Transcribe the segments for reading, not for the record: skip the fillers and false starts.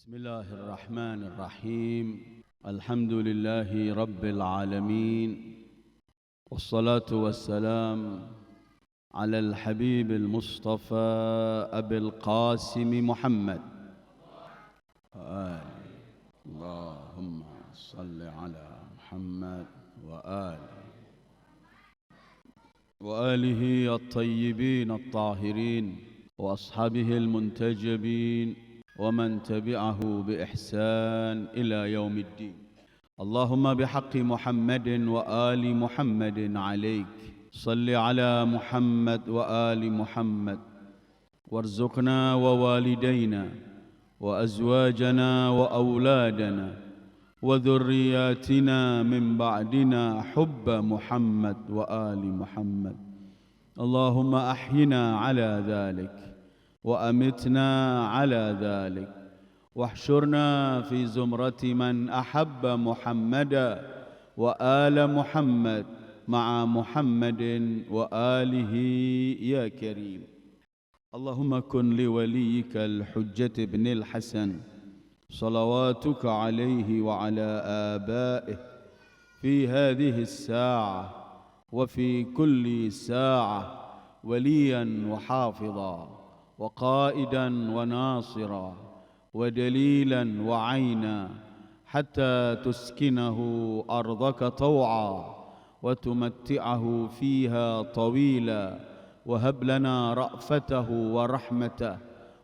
بسم الله الرحمن الرحيم. الحمد لله رب العالمين، والصلاة والسلام على الحبيب المصطفى أبي القاسم محمد وآله. اللهم صل على محمد وآله الطيبين الطاهرين وأصحابه المنتجبين ومن تبعه بإحسان إلى يوم الدين. اللهم بحق محمد وآل محمد عليك صل على محمد وآل محمد، وارزقنا ووالدينا وأزواجنا وأولادنا وذرياتنا من بعدنا حب محمد وآل محمد. اللهم أحينا على ذلك وأمتنا على ذلك، واحشرنا في زمرة من أحب محمدا وآل محمد مع محمد وآله يا كريم. اللهم كن لوليك الحجة بن الحسن صلواتك عليه وعلى آبائه في هذه الساعة وفي كل ساعة وليا وحافظا وقائدا وناصرا ودليلا وعينا، حتى تسكنه أرضك طوعا وتمتعه فيها طويلا، وهب لنا رأفته ورحمته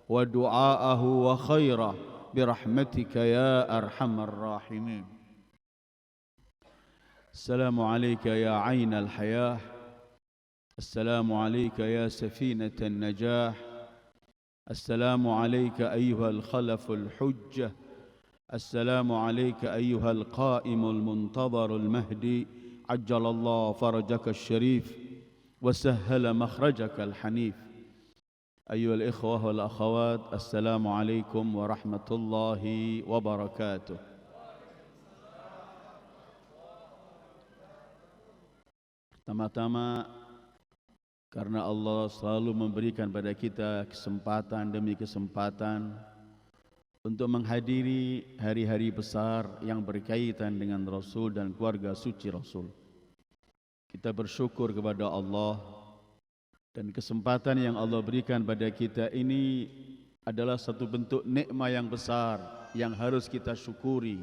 ودعاءه وخيره برحمتك يا أرحم الراحمين. السلام عليك يا عين الحياة، السلام عليك يا سفينة النجاح، السلام عليك أيها الخلف الحجة، السلام عليك أيها القائم المنتظر المهدي، عجل الله فرجك الشريف وسهل مخرجك الحنيف. أيها الإخوة والأخوات، السلام عليكم ورحمة الله وبركاته. Pertama-tama, karena Allah selalu memberikan pada kita kesempatan demi kesempatan untuk menghadiri hari-hari besar yang berkaitan dengan Rasul dan keluarga suci Rasul. Kita bersyukur kepada Allah, dan kesempatan yang Allah berikan pada kita ini adalah satu bentuk nikmat yang besar yang harus kita syukuri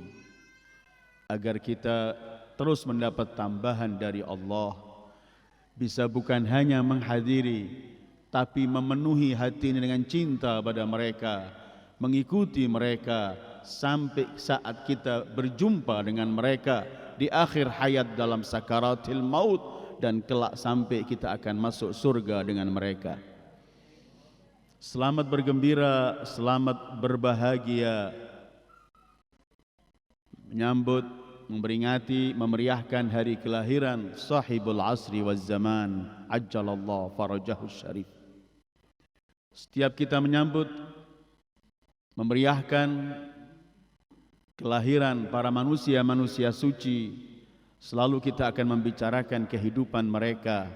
agar kita terus mendapat tambahan dari Allah. Bisa bukan hanya menghadiri, tapi memenuhi hati ini dengan cinta pada mereka, mengikuti mereka sampai saat kita berjumpa dengan mereka di akhir hayat dalam sakaratil maut, dan kelak sampai kita akan masuk surga dengan mereka. Selamat bergembira, selamat berbahagia menyambut, memperingati, memeriahkan hari kelahiran sahibul asri waz zaman, ajjalallahu farajahu syarif. Setiap kita menyambut, memeriahkan kelahiran para manusia-manusia suci, selalu kita akan membicarakan kehidupan mereka,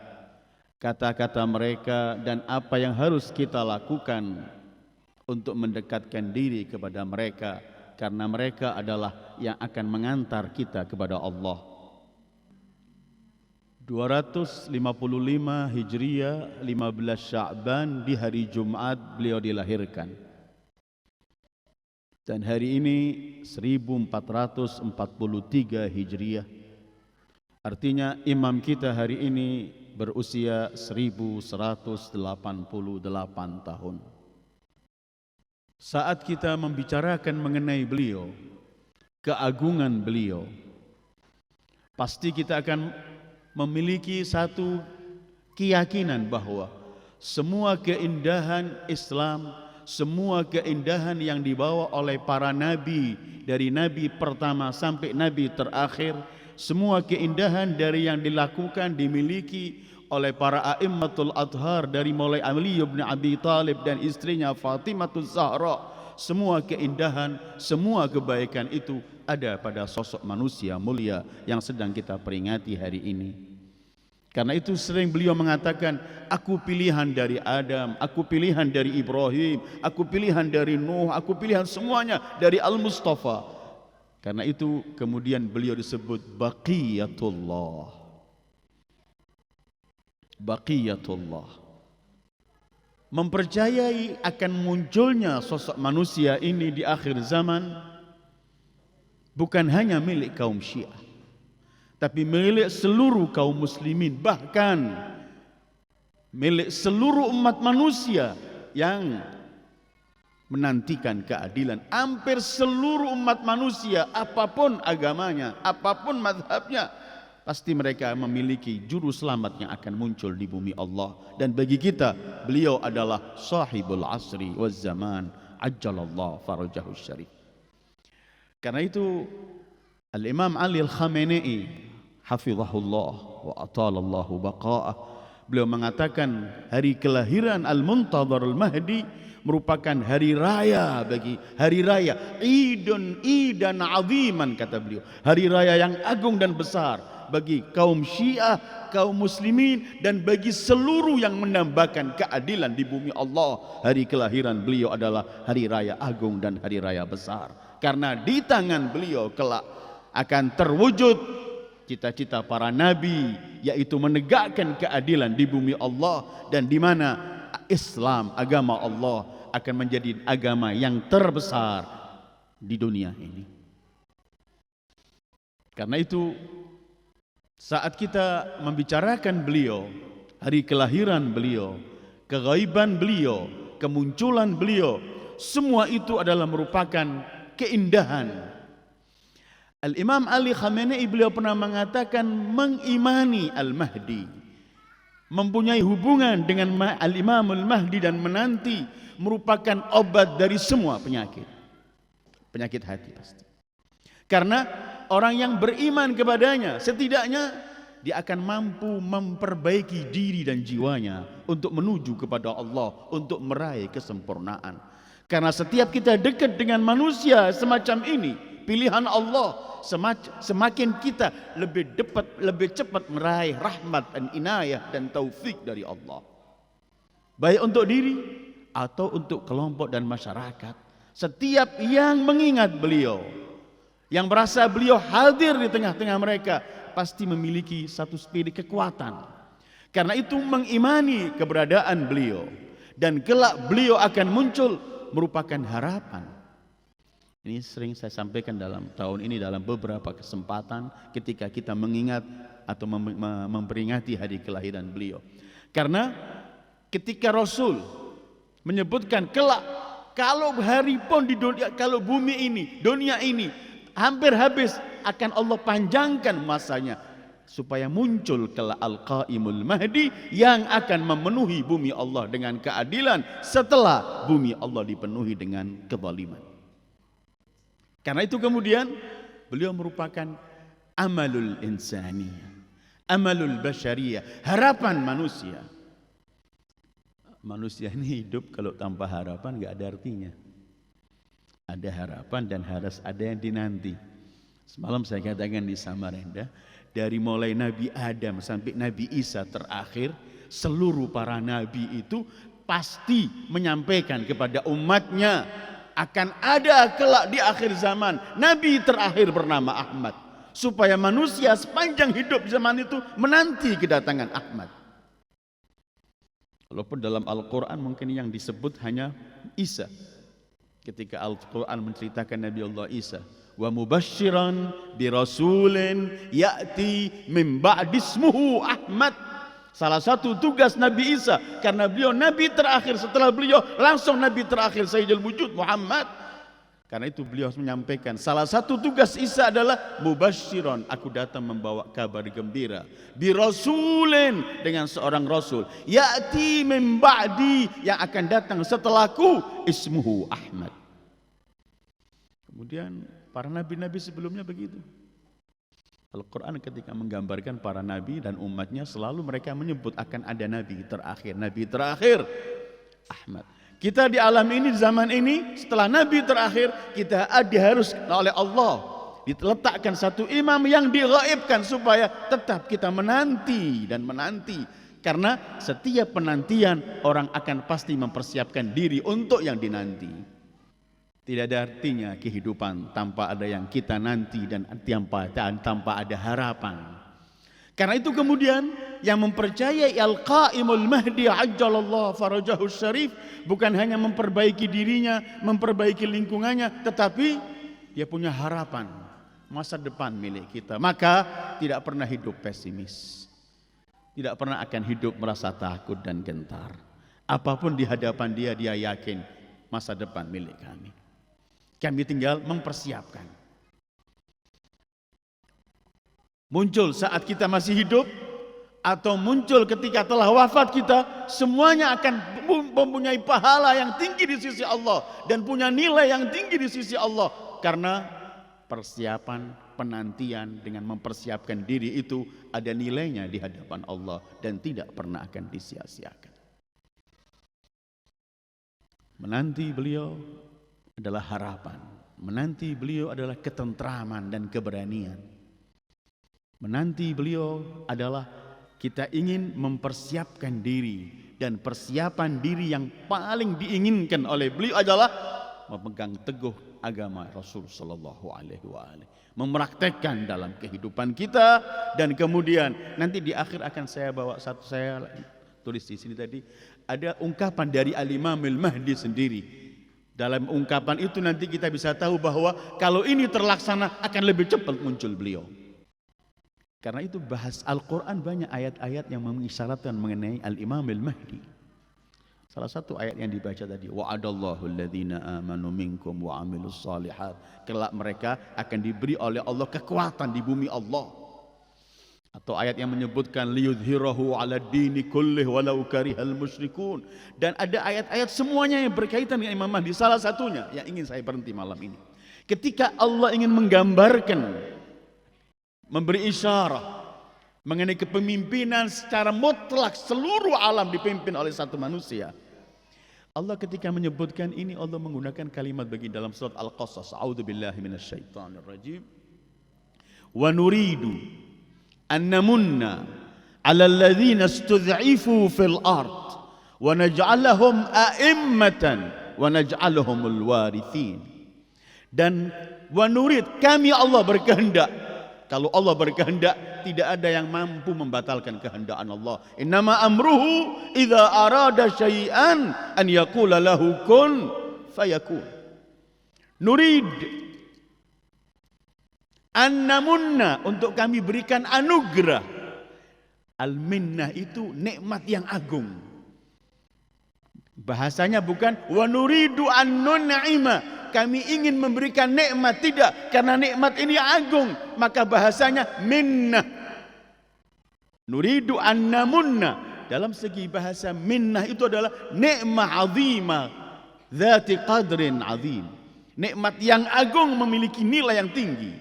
kata-kata mereka, dan apa yang harus kita lakukan untuk mendekatkan diri kepada mereka, karena mereka adalah yang akan mengantar kita kepada Allah. 255 Hijriah, 15 Sya'ban, di hari Jumat beliau dilahirkan. Dan hari ini 1443 Hijriah. Artinya imam kita hari ini berusia 1188 tahun. Saat kita membicarakan mengenai beliau, keagungan beliau, pasti kita akan memiliki satu keyakinan bahwa semua keindahan Islam, semua keindahan yang dibawa oleh para nabi, dari nabi pertama sampai nabi terakhir, semua keindahan dari yang dilakukan, dimiliki oleh para a'immatul adhar, dari mulai Ali bin Abi Thalib dan istrinya Fatimatul Zahra, semua keindahan, semua kebaikan itu ada pada sosok manusia mulia yang sedang kita peringati hari ini. Karena itu sering beliau mengatakan, aku pilihan dari Adam, aku pilihan dari Ibrahim, aku pilihan dari Nuh, aku pilihan semuanya dari Al-Mustafa. Karena itu kemudian beliau disebut Baqiyatullah. Baqiyatullah. Mempercayai akan munculnya sosok manusia ini di akhir zaman bukan hanya milik kaum Syiah, tapi milik seluruh kaum muslimin, bahkan milik seluruh umat manusia yang menantikan keadilan. Hampir seluruh umat manusia, apapun agamanya, apapun mazhabnya, pasti mereka memiliki juru selamat yang akan muncul di bumi Allah. Dan bagi kita, beliau adalah sahibul asri waz zaman, ajjalallahu farajahu syarif. Karena itu Al-Imam Ali Al-Khamenei hafizahullah wa atalallahu baqa'ah, beliau mengatakan hari kelahiran Al-Muntadhar Al-Mahdi merupakan hari raya idan aziman, kata beliau, hari raya yang agung dan besar bagi kaum Syiah, kaum muslimin, dan bagi seluruh yang menambahkan keadilan di bumi Allah. Hari kelahiran beliau adalah hari raya agung dan hari raya besar, karena di tangan beliau kelak akan terwujud cita-cita para nabi, yaitu menegakkan keadilan di bumi Allah, dan di mana Islam, agama Allah, akan menjadi agama yang terbesar di dunia ini. Karena itu saat kita membicarakan beliau, hari kelahiran beliau, keghaiban beliau, kemunculan beliau, semua itu adalah merupakan keindahan. Al-Imam Ali Khamenei beliau pernah mengatakan mengimani Al-Mahdi, mempunyai hubungan dengan Al-Imam Al-Mahdi dan menanti, merupakan obat dari semua penyakit hati pasti. Karena orang yang beriman kepadanya, setidaknya dia akan mampu memperbaiki diri dan jiwanya untuk menuju kepada Allah, untuk meraih kesempurnaan. Karena setiap kita dekat dengan manusia semacam ini, pilihan Allah, semakin kita lebih cepat meraih rahmat dan inayah dan taufik dari Allah, baik untuk diri atau untuk kelompok dan masyarakat. Setiap yang mengingat beliau, yang merasa beliau hadir di tengah-tengah mereka, pasti memiliki satu spirit kekuatan. Karena itu mengimani keberadaan beliau, dan kelak beliau akan muncul, merupakan harapan. Ini sering saya sampaikan dalam tahun ini dalam beberapa kesempatan ketika kita mengingat atau memperingati hari kelahiran beliau. Karena ketika Rasul menyebutkan kelak, kalau hari pun di dunia, kalau bumi ini, dunia ini hampir habis, akan Allah panjangkan masanya supaya muncul kelak Al-Qaimul Mahdi yang akan memenuhi bumi Allah dengan keadilan setelah bumi Allah dipenuhi dengan kezaliman. Karena itu kemudian beliau merupakan amalul insaniyah, amalul basyariyah, harapan manusia. Manusia ini hidup kalau tanpa harapan nggak ada artinya. Ada harapan dan harus ada yang dinanti. Semalam saya katakan di Samarinda, dari mulai Nabi Adam sampai Nabi Isa terakhir, seluruh para nabi itu pasti menyampaikan kepada umatnya akan ada kelak di akhir zaman nabi terakhir bernama Ahmad, supaya manusia sepanjang hidup zaman itu menanti kedatangan Ahmad. Walaupun dalam Al-Quran mungkin yang disebut hanya Isa, ketika Al-Quran menceritakan Nabi Allah Isa, wa mubasyiran bi rasulin ya'ti min ba'di ismuhu Ahmad. Salah satu tugas Nabi Isa, karena beliau nabi terakhir, setelah beliau langsung nabi terakhir Sayyidul Wujud Muhammad. Karena itu beliau menyampaikan salah satu tugas Isa adalah mubasyiran, aku datang membawa kabar gembira, bi rasulin, dengan seorang rasul, ya'ti min ba'di, yang akan datang setelahku, ismuhu Ahmad. Kemudian para nabi-nabi sebelumnya begitu. Al-Quran ketika menggambarkan para nabi dan umatnya, selalu mereka menyebut akan ada nabi terakhir Ahmad. Kita di alam ini, di zaman ini, setelah nabi terakhir, kita diharuskan oleh Allah Diletakkan satu imam yang dighaibkan supaya tetap kita menanti dan menanti. Karena setiap penantian orang akan pasti mempersiapkan diri untuk yang dinanti. Tidak ada artinya kehidupan tanpa ada yang kita nanti dan tanpa ada harapan. Karena itu kemudian yang mempercayai Al-Qaimul Mahdi ajjalallahu farajahu syarif bukan hanya memperbaiki dirinya, memperbaiki lingkungannya, tetapi dia punya harapan masa depan milik kita. Maka tidak pernah hidup pesimis. Tidak pernah akan hidup merasa takut dan gentar. Apapun di hadapan dia, dia yakin masa depan milik kami. Kami tinggal mempersiapkan. Muncul saat kita masih hidup atau muncul ketika telah wafat kita, semuanya akan mempunyai pahala yang tinggi di sisi Allah dan punya nilai yang tinggi di sisi Allah. Karena persiapan, penantian dengan mempersiapkan diri itu ada nilainya di hadapan Allah dan tidak pernah akan disia-siakan. Menanti beliau adalah harapan, menanti beliau adalah ketentraman dan keberanian. Menanti beliau adalah kita ingin mempersiapkan diri, dan persiapan diri yang paling diinginkan oleh beliau adalah memegang teguh agama Rasul sallallahu alaihi wasallam, mempraktekkan dalam kehidupan kita. Dan kemudian nanti di akhir akan saya bawa satu, saya tulis di sini tadi ada ungkapan dari Al-Imamul Mahdi sendiri. Dalam ungkapan itu nanti kita bisa tahu bahwa kalau ini terlaksana akan lebih cepat muncul beliau. Karena itu bahas Al-Quran banyak ayat-ayat yang mengisyaratkan mengenai Al-Imamul Mahdi. Salah satu ayat yang dibaca tadi, wa'adallahu alladhina amanu minkum wa amilus salihat. Kelak mereka akan diberi oleh Allah kekuatan di bumi Allah. Atau ayat yang menyebutkan liyudhirahu ala dini kullih walau karihal musyrikun. Dan ada ayat-ayat semuanya yang berkaitan dengan Imam Mahdi. Salah satunya yang ingin saya berhenti malam ini, ketika Allah ingin menggambarkan, memberi isyarat mengenai kepemimpinan secara mutlak seluruh alam dipimpin oleh satu manusia. Allah ketika menyebutkan ini, Allah menggunakan kalimat bagi dalam surat Al-Qasas, a'udzubillahi minasyaitonir rajim. Wa nuridu an namunna 'alal ladzina istud'ifu fil ard wa naj'alahum a'immatan wa naj'alahumul warithin. Dan wa nurid, kami Allah berkehendak. Kalau Allah berkehendak, tidak ada yang mampu membatalkan kehendaan Allah. Innama amruhu idza arada syai'an an yaqula lahu kun fayakun. Nurid an-namunna, untuk kami berikan anugerah. Al-minnah itu nikmat yang agung. Bahasanya bukan wa nuridu an-nun'ima, kami ingin memberikan nikmat, tidak, karena nikmat ini agung, maka bahasanya minnah. Nuridu an-namunna, dalam segi bahasa minnah itu adalah nikmah azimah dzati qadrin azim, nikmat yang agung memiliki nilai yang tinggi.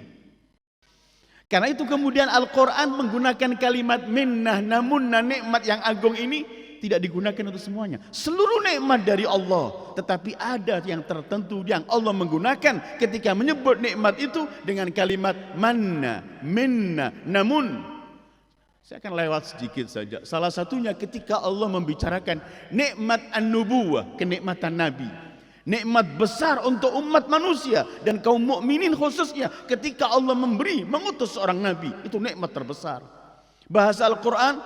Karena itu kemudian Al-Quran menggunakan kalimat minnah, namunna, nikmat yang agung ini tidak digunakan untuk semuanya. Seluruh nikmat dari Allah, tetapi ada yang tertentu yang Allah menggunakan ketika menyebut nikmat itu dengan kalimat manna, minna, namun. Saya akan lewat sedikit saja. Salah satunya ketika Allah membicarakan nikmat an-nubuwah, kenikmatan Nabi. Nikmat besar untuk umat manusia dan kaum mukminin khususnya, ketika Allah mengutus seorang Nabi, itu nikmat terbesar. Bahasa Al-Quran,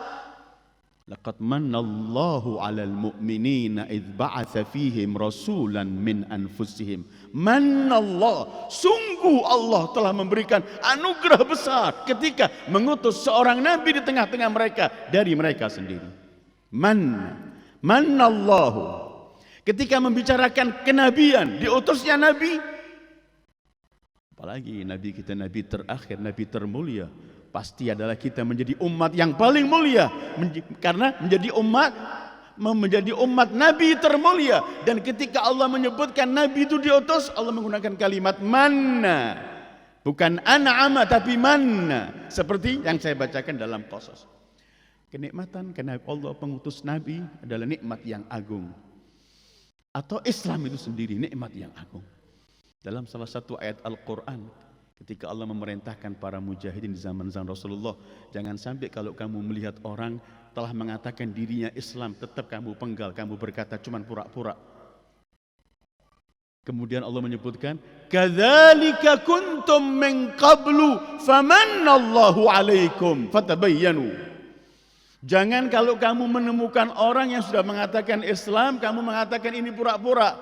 laqad manallahu 'alal mu'minina idz ba'atsa fihim rasulan min anfusihim. Manallah, sungguh Allah telah memberikan anugerah besar ketika mengutus seorang nabi di tengah-tengah mereka dari mereka sendiri. Manallahu, ketika membicarakan kenabian, diutusnya nabi, apalagi nabi kita, nabi terakhir, nabi termulia, pasti adalah kita menjadi umat yang paling mulia, karena menjadi umat Nabi termulia. Dan ketika Allah menyebutkan Nabi itu diutus, Allah menggunakan kalimat manna, bukan an'ama tapi manna, seperti yang saya bacakan dalam Qasas. Kenikmatan karena Allah mengutus Nabi adalah nikmat yang agung, atau Islam itu sendiri nikmat yang agung. Dalam salah satu ayat Al-Quran, Ketika Allah memerintahkan para mujahidin di zaman-zaman Rasulullah, jangan sampai kalau kamu melihat orang telah mengatakan dirinya Islam, tetap kamu penggal, kamu berkata cuman pura-pura. Kemudian Allah menyebutkan, "Kadzalika kuntum min qablu famannallahu 'alaikum fatabayyanu." Jangan kalau kamu menemukan orang yang sudah mengatakan Islam, kamu mengatakan ini pura-pura.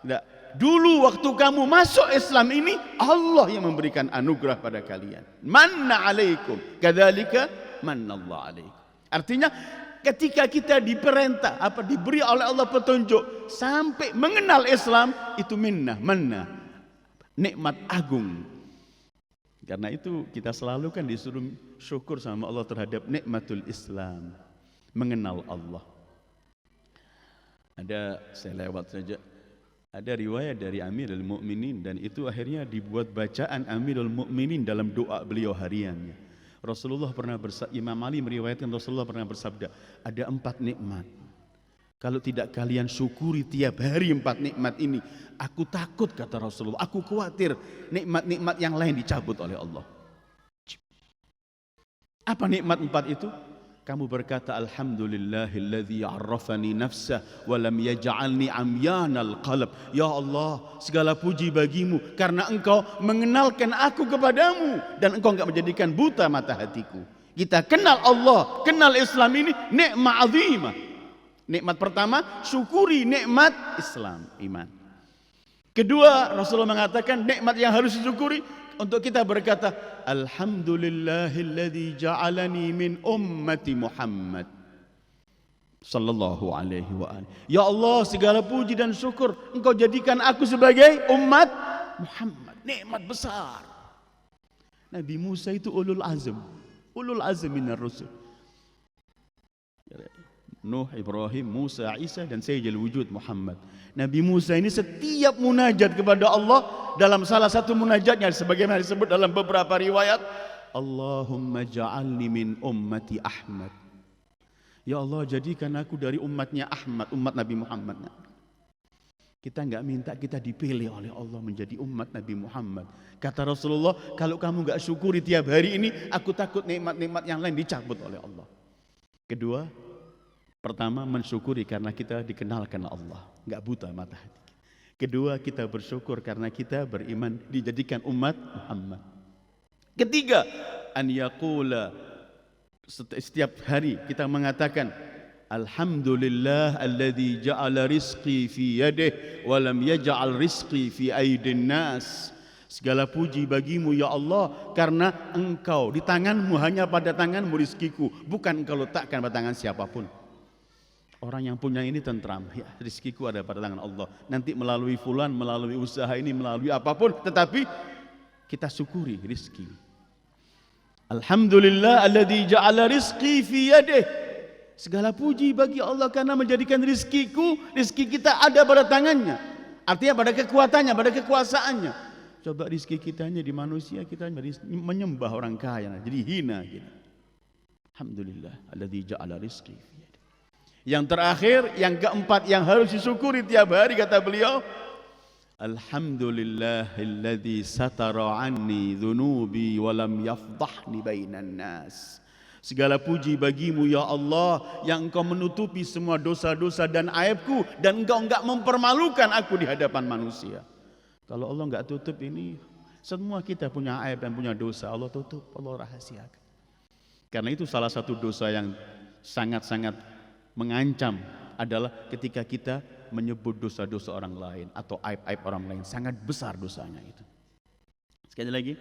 Tidak. Dulu waktu kamu masuk Islam ini, Allah yang memberikan anugerah pada kalian. Manna 'alaikum, kadzalika mannallahu 'alaikum. Artinya ketika kita diperintah, diberi oleh Allah petunjuk sampai mengenal Islam, itu minnah, manna, nikmat agung. Karena itu kita selalu kan disuruh syukur sama Allah terhadap nikmatul Islam, mengenal Allah. Saya lewat saja. Ada riwayat dari Amirul Mukminin dan itu akhirnya dibuat bacaan Amirul Mukminin dalam doa beliau hariannya. Rasulullah pernah Imam Ali meriwayatkan Rasulullah pernah bersabda, ada 4 nikmat. Kalau tidak kalian syukuri tiap hari 4 nikmat ini, aku takut, kata Rasulullah, aku khawatir nikmat-nikmat yang lain dicabut oleh Allah. Apa nikmat 4 itu? Kamu berkata, alhamdulillahilladzi 'arrafani nafsah wa lam yaj'alni amyanal qalb. Ya Allah, segala puji bagimu karena engkau mengenalkan aku kepadamu dan engkau enggak menjadikan buta mata hatiku. Kita kenal Allah, kenal Islam ini nikmat azimah. Nikmat pertama, syukuri nikmat Islam, iman. Kedua, Rasulullah mengatakan nikmat yang harus disyukuri untuk kita berkata, alhamdulillahilladzi ja'alani min ummati Muhammad sallallahu alaihi wa alihi. Ya Allah, segala puji dan syukur engkau jadikan aku sebagai umat Muhammad. Nikmat besar. Nabi Musa itu ulul azm minar rusul. Nuh, Ibrahim, Musa, Isa dan Sayyidul Wujud Muhammad. Nabi Musa ini setiap munajat kepada Allah, dalam salah satu munajatnya sebagaimana disebut dalam beberapa riwayat, Allahumma ja'alni min ummati Ahmad. Ya Allah, jadikan aku dari umatnya Ahmad, umat Nabi Muhammad. Kita enggak minta kita dipilih oleh Allah menjadi umat Nabi Muhammad. Kata Rasulullah, kalau kamu enggak syukuri tiap hari ini, aku takut nikmat-nikmat yang lain dicabut oleh Allah. Kedua, pertama, mensyukuri karena kita dikenalkan Allah, enggak buta mata hati. Kedua, kita bersyukur karena kita beriman dijadikan umat Muhammad. Ketiga, an yaqula, setiap hari kita mengatakan, alhamdulillah alladzi ja'ala rizqi fi yadihi wa lam yaj'al rizqi fi aidin nas. Segala puji bagimu ya Allah, karena engkau di tanganmu, hanya pada tanganmu rizkiku, bukan engkau letakkan pada tangan siapapun. Orang yang punya ini tentram, ya, rizkiku ada pada tangan Allah. Nanti melalui fulan, melalui usaha ini, melalui apapun, tetapi kita syukuri rizki. Alhamdulillah alladzi ja'ala rizqi fi yadihi. Segala puji bagi Allah karena menjadikan rizkiku, rizki kita ada pada tangannya. Artinya pada kekuatannya, pada kekuasaannya. Coba rizki kitanya di manusia, kita menyembah orang kaya, jadi hina kita. Alhamdulillah alladzi ja'ala rizqi fi yadihi. Yang terakhir, yang keempat yang harus disyukuri tiap hari, kata beliau, alhamdulillahilladzi satara anni dhunubi wa lam yafdahni bainan nas. Segala puji bagimu ya Allah yang engkau menutupi semua dosa-dosa dan aibku dan engkau enggak mempermalukan aku di hadapan manusia. Kalau Allah enggak tutup ini, semua kita punya aib dan punya dosa, Allah tutup, Allah rahasiakan. Karena itu salah satu dosa yang sangat-sangat mengancam adalah ketika kita menyebut dosa-dosa orang lain atau aib-aib orang lain. Sangat besar dosanya itu. Sekali lagi,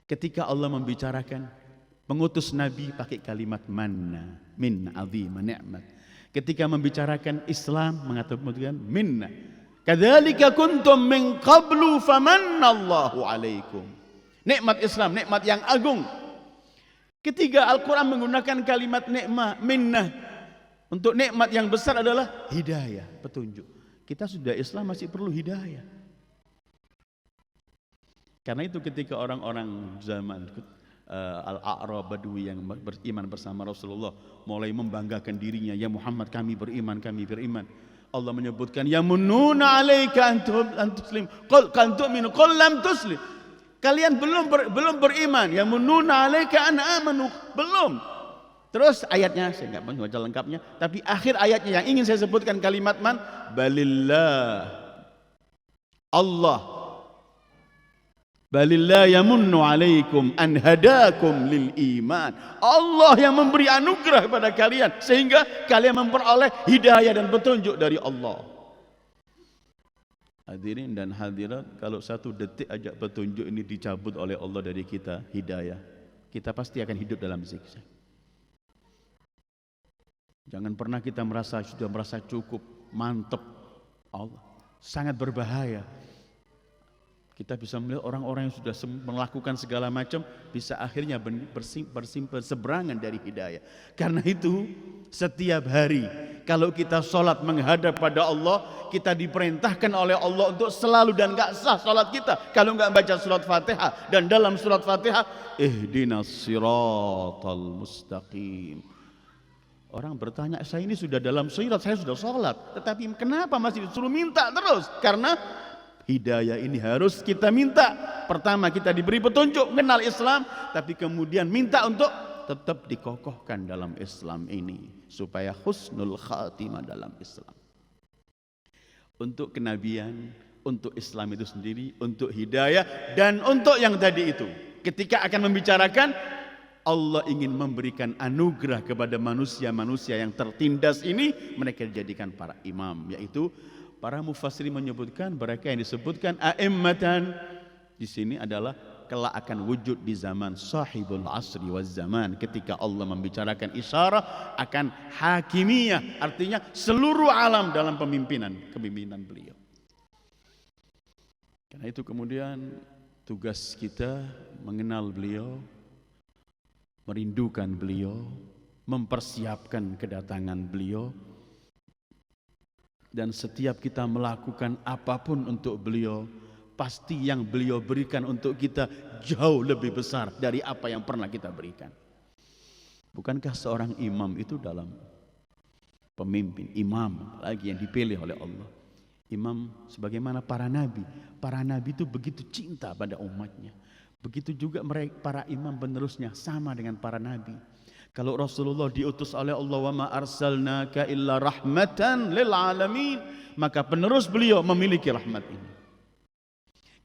ketika Allah membicarakan mengutus Nabi pakai kalimat manna, min azimah ni'mat. Ketika membicarakan Islam mengatakan minna, kadzalika kuntum min qablu famannallahu alaikum. Nikmat Islam, nikmat yang agung. Ketiga, Al-Quran menggunakan kalimat nikmah, minnah. Untuk nikmat yang besar adalah hidayah, petunjuk. Kita sudah Islam masih perlu hidayah. Karena itu ketika orang-orang zaman Al-A'rab Badui yang beriman bersama Rasulullah mulai membanggakan dirinya, ya Muhammad kami beriman, kami beriman. Allah menyebutkan yamununa alaika an tuslim qul kan tu'minu qul lam tuslim. Kalian belum beriman. Yamununa 'alaika an amanu. Belum. Terus ayatnya, saya nggak baca lengkapnya, tapi akhir ayatnya yang ingin saya sebutkan kalimat man, balillah, Allah, balillah yamunnu alaikum an hadakum lil iman. Allah yang memberi anugerah kepada kalian sehingga kalian memperoleh hidayah dan petunjuk dari Allah. Hadirin dan hadirat, kalau satu detik aja petunjuk ini dicabut oleh Allah dari kita, hidayah, kita pasti akan hidup dalam zigzag. Jangan pernah kita sudah merasa cukup, mantep. Allah sangat berbahaya. Kita bisa melihat orang-orang yang sudah melakukan segala macam, bisa akhirnya berseberangan dari hidayah. Karena itu, setiap hari kalau kita sholat menghadap pada Allah, kita diperintahkan oleh Allah untuk selalu, dan gak sah sholat kita kalau gak baca surat Fatihah. Dan dalam surat Fatihah, ihdinas siratal mustaqim. Orang bertanya, saya ini sudah dalam sirat, saya sudah sholat, tetapi kenapa masih disuruh minta terus? Karena hidayah ini harus kita minta. Pertama kita diberi petunjuk mengenal Islam, tapi kemudian minta untuk tetap dikokohkan dalam Islam ini, supaya husnul khatimah dalam Islam. Untuk kenabian, untuk Islam itu sendiri, untuk hidayah, dan untuk yang tadi itu. Ketika akan membicarakan, Allah ingin memberikan anugerah kepada manusia-manusia yang tertindas ini, mereka dijadikan para imam, yaitu para mufassirin menyebutkan mereka yang disebutkan a'immatan di sini adalah kelak akan wujud di zaman sahibul asri waz zaman, ketika Allah membicarakan isyarah akan hakimiyah, artinya seluruh alam dalam kepemimpinan beliau. Karena itu kemudian tugas kita mengenal beliau, merindukan beliau, mempersiapkan kedatangan beliau, dan setiap kita melakukan apapun untuk beliau, pasti yang beliau berikan untuk kita jauh lebih besar dari apa yang pernah kita berikan. Bukankah seorang imam itu dalam pemimpin, imam lagi yang dipilih oleh Allah, imam sebagaimana para nabi itu begitu cinta pada umatnya. Begitu juga mereka, para imam penerusnya sama dengan para nabi. Kalau Rasulullah diutus oleh Allah, wa ma arsalnaka illa rahmatan lil alamin, maka penerus beliau memiliki rahmat ini.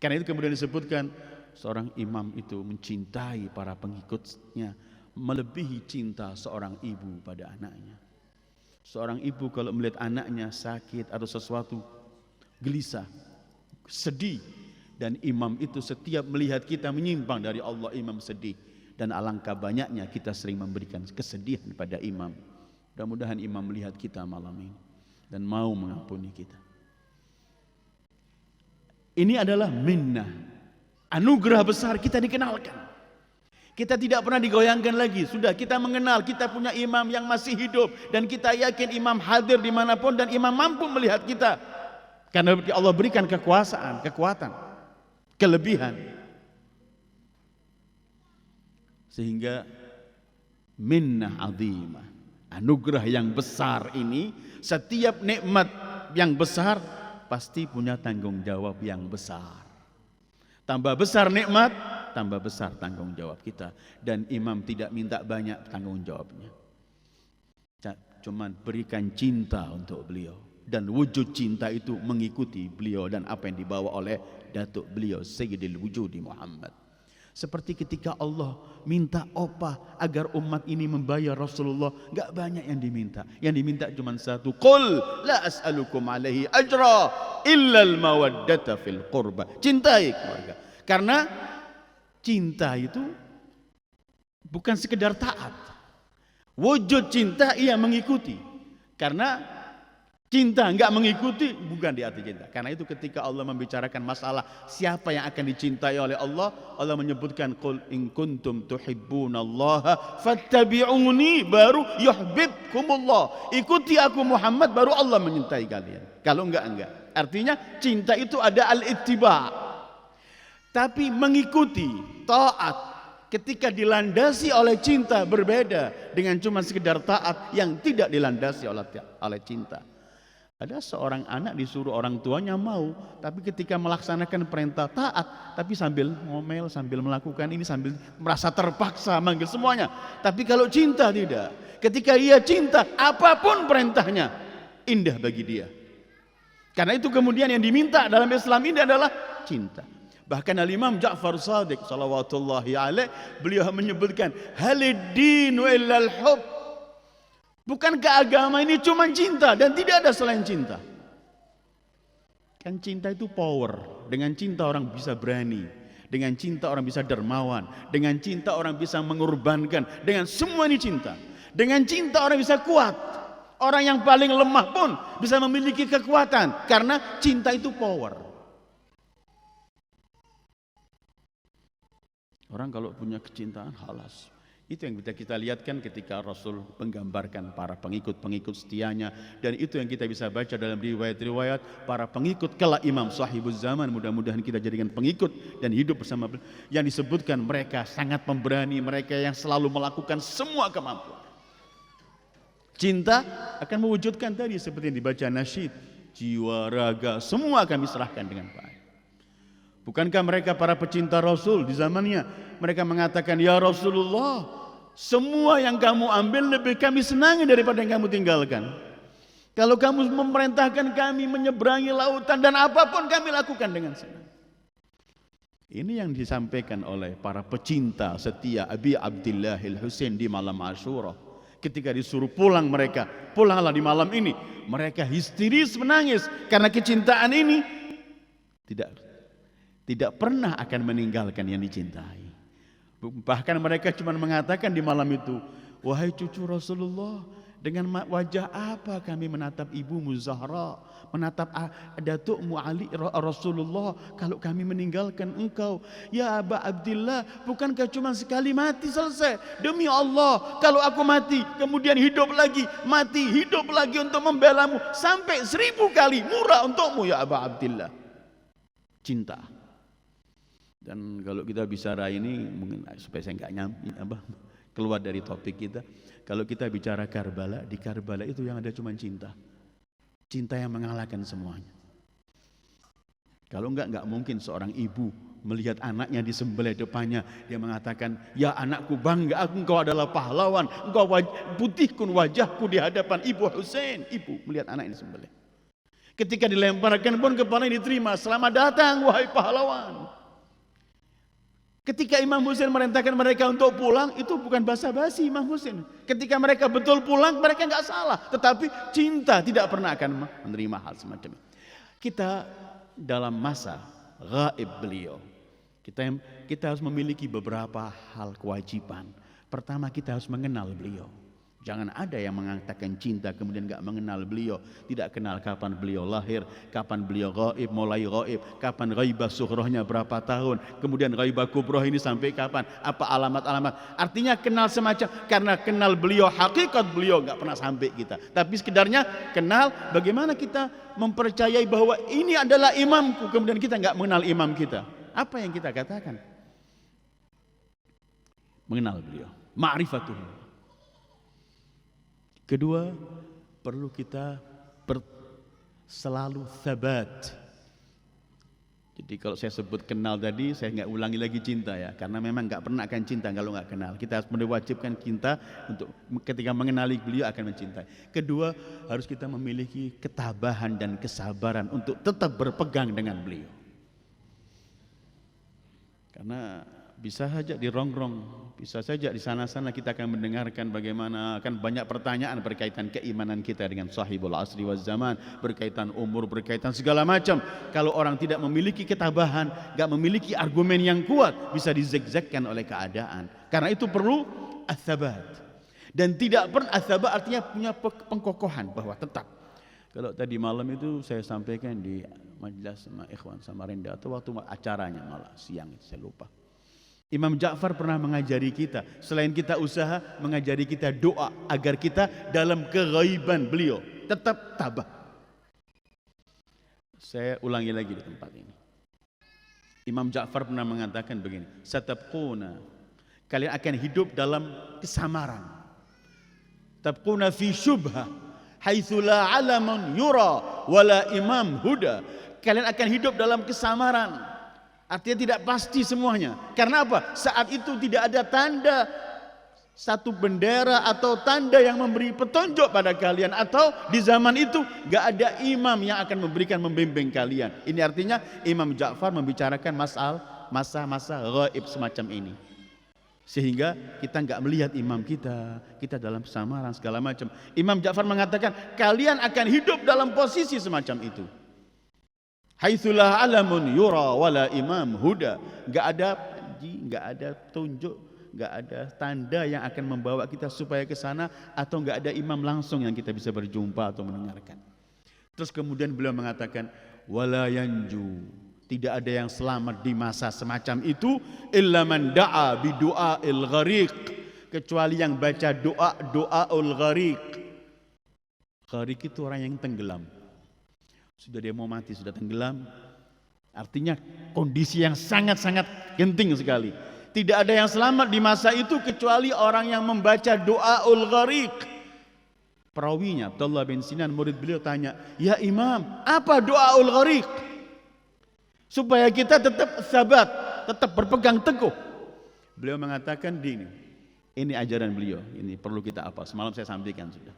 Karena itu kemudian disebutkan seorang imam itu mencintai para pengikutnya melebihi cinta seorang ibu pada anaknya. Seorang ibu kalau melihat anaknya sakit atau sesuatu, gelisah, sedih. Dan imam itu setiap melihat kita menyimpang dari Allah, imam sedih. Dan alangkah banyaknya kita sering memberikan kesedihan pada imam. Mudah-mudahan imam melihat kita malam ini dan mau mengampuni kita. Ini adalah minnah, anugerah besar kita dikenalkan. Kita tidak pernah digoyangkan lagi. Sudah kita mengenal, kita punya imam yang masih hidup, dan kita yakin imam hadir dimanapun, dan imam mampu melihat kita. Karena Allah berikan kekuasaan, kekuatan, kelebihan, sehingga minnah azimah, anugerah yang besar ini, setiap nikmat yang besar pasti punya tanggung jawab yang besar. Tambah besar nikmat, tambah besar tanggung jawab kita. Dan imam tidak minta banyak tanggung jawabnya, cuman berikan cinta untuk beliau, dan wujud cinta itu mengikuti beliau dan apa yang dibawa oleh datuk beliau Sayyidil Wujudi Muhammad. Seperti ketika Allah minta opah agar umat ini membayar Rasulullah, enggak banyak yang diminta. Yang diminta cuma satu, qul la as'alukum alaihi ajra illa al-mawaddata fil qurba. Cintai keluarga. Karena cinta itu bukan sekedar taat. Wujud cinta ia mengikuti. Karena cinta enggak mengikuti bukan di arti cinta. Karena itu ketika Allah membicarakan masalah siapa yang akan dicintai oleh Allah, Allah menyebutkan qul in kuntum tuhibbunallaha fattabi'uni, baru yuhibbukumullah. Ikuti aku Muhammad, baru Allah menyintai kalian. Kalau enggak. Artinya cinta itu ada al-ittiba'. Tapi mengikuti, taat ketika dilandasi oleh cinta berbeda dengan cuma sekedar taat yang tidak dilandasi oleh cinta. Ada seorang anak disuruh orang tuanya mau, tapi ketika melaksanakan perintah taat, tapi sambil ngomel, sambil melakukan ini, sambil merasa terpaksa manggil semuanya. Tapi kalau cinta tidak. Ketika ia cinta, apapun perintahnya indah bagi dia. Karena itu kemudian yang diminta dalam Islam ini adalah cinta. Bahkan Al-Imam Ja'far Shadiq salawatullahi alaih, beliau menyebutkan halid-dinu illal hub. Bukankah agama ini cuma cinta dan tidak ada selain cinta? Kan cinta itu power. Dengan cinta orang bisa berani. Dengan cinta orang bisa dermawan. Dengan cinta orang bisa mengorbankan. Dengan semua ini cinta. Dengan cinta orang bisa kuat. Orang yang paling lemah pun bisa memiliki kekuatan. Karena cinta itu power. Orang kalau punya kecintaan halas. Itu yang kita lihatkan ketika Rasul menggambarkan para pengikut-pengikut setianya. Dan itu yang kita bisa baca dalam riwayat-riwayat para pengikut kelak Imam Sahibuz Zaman. Mudah-mudahan kita jadikan pengikut dan hidup bersama beliau. Yang disebutkan mereka sangat pemberani, mereka yang selalu melakukan semua kemampuan. Cinta akan mewujudkan tadi seperti yang dibaca nasyid, jiwa, raga, semua kami serahkan dengan baik. Bukankah mereka para pecinta Rasul di zamannya? Mereka mengatakan, ya Rasulullah, semua yang kamu ambil lebih kami senangi daripada yang kamu tinggalkan. Kalau kamu memerintahkan kami menyeberangi lautan dan apapun kami lakukan dengan senang. Ini yang disampaikan oleh para pecinta setia Abi Abdillah Al-Husain di malam Asyura. Ketika disuruh pulang mereka, pulanglah di malam ini. Mereka histeris menangis karena kecintaan ini tidak pernah akan meninggalkan yang dicintai. Bahkan mereka cuma mengatakan di malam itu, wahai cucu Rasulullah, dengan wajah apa kami menatap ibumu Zahra, menatap datukmu Ali Rasulullah kalau kami meninggalkan engkau? Ya Aba Abdillah, bukankah cuma sekali mati selesai? Demi Allah, kalau aku mati kemudian hidup lagi, mati hidup lagi untuk membelamu sampai 1000 kali murah untukmu ya Aba Abdillah. Cinta. Dan kalau kita bicara ini mungkin supaya saya nggak keluar dari topik kita. Kalau kita bicara Karbala, di Karbala itu yang ada cuma cinta. Cinta yang mengalahkan semuanya. Kalau nggak mungkin seorang ibu melihat anaknya disembelih depannya, dia mengatakan, ya anakku bangga, engkau adalah pahlawan, engkau putihkan wajahku di hadapan Ibu Husain. Ibu melihat anak ini disembelih. Ketika dilemparkan pun kepalanya diterima, selamat datang wahai pahlawan. Ketika Imam Husain merintahkan mereka untuk pulang, itu bukan basa-basi Imam Husain. Ketika mereka betul pulang, mereka nggak salah. Tetapi cinta tidak pernah akan menerima hal semacam itu. Kita dalam masa gaib beliau, kita harus memiliki beberapa hal kewajiban. Pertama, kita harus mengenal beliau. Jangan ada yang mengatakan cinta kemudian enggak mengenal beliau, tidak kenal kapan beliau lahir, kapan beliau gaib, mulai gaib, kapan ghaibah sughrohnya berapa tahun, kemudian ghaibah kubroh ini sampai kapan, apa alamat-alamat. Artinya kenal semacam, karena kenal beliau, hakikat beliau enggak pernah sampai kita. Tapi sekedarnya kenal bagaimana kita mempercayai bahwa ini adalah imamku, kemudian kita enggak mengenal imam kita. Apa yang kita katakan? Mengenal beliau, ma'rifatuhu. Kedua, perlu kita selalu thabat. Jadi kalau saya sebut kenal tadi, saya nggak ulangi lagi cinta ya, karena memang nggak pernah akan cinta kalau nggak kenal. Kita harus mewajibkan cinta untuk ketika mengenali beliau akan mencintai. Kedua, harus kita memiliki ketabahan dan kesabaran untuk tetap berpegang dengan beliau. Karena bisa saja di rongrong, bisa saja di sana-sana kita akan mendengarkan bagaimana akan banyak pertanyaan berkaitan keimanan kita dengan sahibul asri waz zaman, berkaitan umur, berkaitan segala macam. Kalau orang tidak memiliki ketabahan, enggak memiliki argumen yang kuat, bisa dizegzagkan oleh keadaan. Karena itu perlu ats-tsabat. Dan tidak pernah ats-tsabat artinya punya pengkokohan bahwa tetap. Kalau tadi malam itu saya sampaikan di majelis sama ikhwan Samarinda atau waktu acaranya malah siang itu saya lupa. Imam Ja'far pernah mengajari kita, selain kita usaha, mengajari kita doa agar kita dalam keghaiban beliau tetap tabah. Saya ulangi lagi di tempat ini. Imam Ja'far pernah mengatakan begini, satabquna, kalian akan hidup dalam kesamaran. Tabquna fi syubhah, Haitsu la alamun yura wala imam huda. Kalian akan hidup dalam kesamaran. Artinya tidak pasti semuanya. Karena apa? Saat itu tidak ada tanda satu bendera atau tanda yang memberi petunjuk pada kalian, atau di zaman itu gak ada imam yang akan membimbing kalian. Ini artinya Imam Ja'far membicarakan masa-masa gaib semacam ini, sehingga kita gak melihat imam kita dalam kesamaran segala macam. Imam Ja'far mengatakan kalian akan hidup dalam posisi semacam itu. Haitsu la alamun yura wala imam huda. Gak ada tunjuk, gak ada tanda yang akan membawa kita supaya ke sana, atau gak ada imam langsung yang kita bisa berjumpa atau mendengarkan. Terus kemudian beliau mengatakan wala yanju, tidak ada yang selamat di masa semacam itu illa man da'a bi du'ail ghariq, kecuali yang baca doaul ghariq. Ghariq itu orang yang tenggelam. Sudah dia mau mati, sudah tenggelam. Artinya kondisi yang sangat-sangat genting sekali. Tidak ada yang selamat di masa itu kecuali orang yang membaca doaul ghariq. Perawinya Abdullah bin Sinan, murid beliau, tanya, "Ya Imam, apa doaul ghariq?" Supaya kita tetap sabat, tetap berpegang teguh. Beliau mengatakan ini ajaran beliau, ini perlu kita apa? Semalam saya sampaikan sudah.